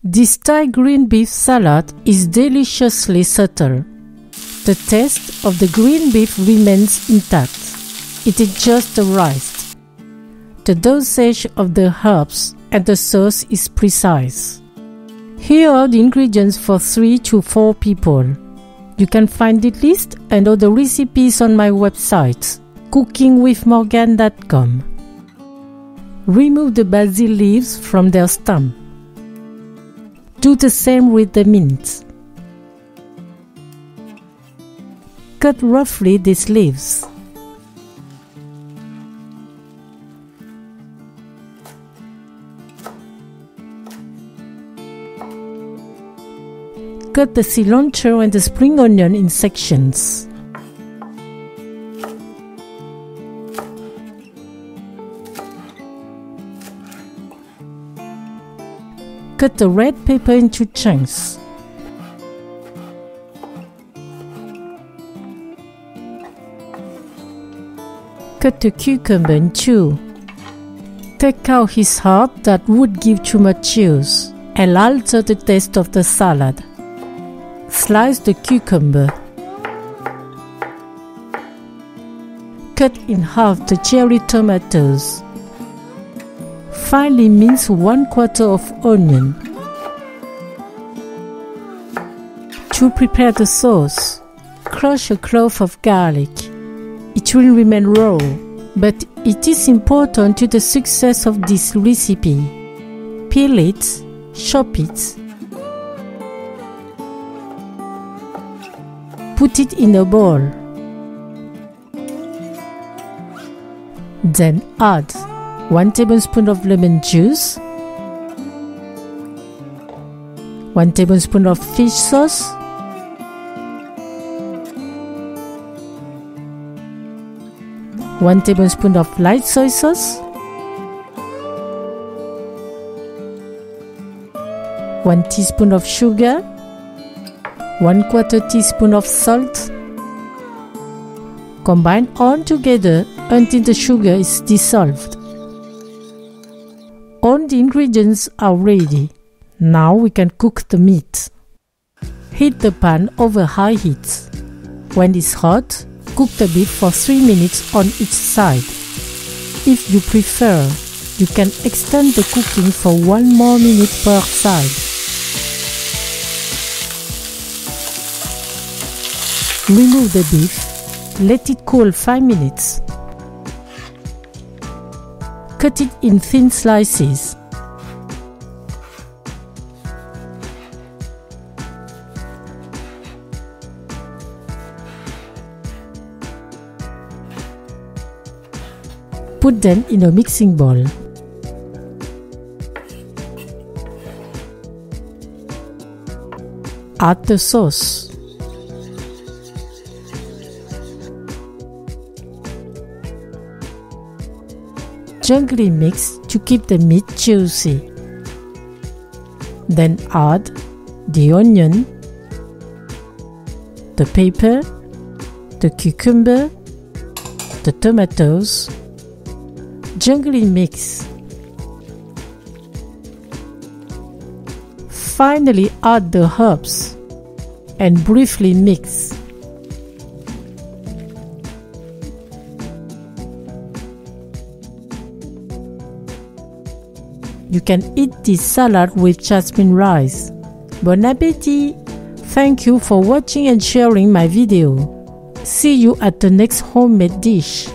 This Thai green beef salad is deliciously subtle. The taste of the green beef remains intact. It is just the right. The dosage of the herbs and the sauce is precise. Here are the ingredients for 3 to 4 people. You can find the list and other recipes on my website, cookingwithmorgane.com. Remove the basil leaves from their stem. Do the same with the mint. Cut roughly these leaves. Cut the cilantro and the spring onion in sections. Cut the red pepper into chunks. Cut the cucumber in 2. Take out his heart that would give too much juice and alter the taste of the salad. Slice the cucumber. Cut in half the cherry tomatoes. Finely mince 1/4 of onion. To prepare the sauce, crush a clove of garlic. It will remain raw, but it is important to the success of this recipe. Peel it, chop it. Put it in a bowl. Then add 1 tablespoon of lemon juice, 1 tablespoon of fish sauce, 1 tablespoon of light soy sauce, 1 teaspoon of sugar, 1/4 teaspoon of salt. Combine all together until the sugar is dissolved. All the ingredients are ready. Now we can cook the meat. Heat the pan over high heat. When it's hot, cook the beef for 3 minutes on each side. If you prefer, you can extend the cooking for 1 more minute per side. Remove the beef. Let it cool 5 minutes. Cut it in thin slices. Put them in a mixing bowl. Add the sauce. Gently mix to keep the meat juicy. Then add the onion, the pepper, the cucumber, the tomatoes. Gently mix. Finally add the herbs and briefly mix. You can eat this salad with jasmine rice. Bon appétit! Thank you for watching and sharing my video. See you at the next homemade dish.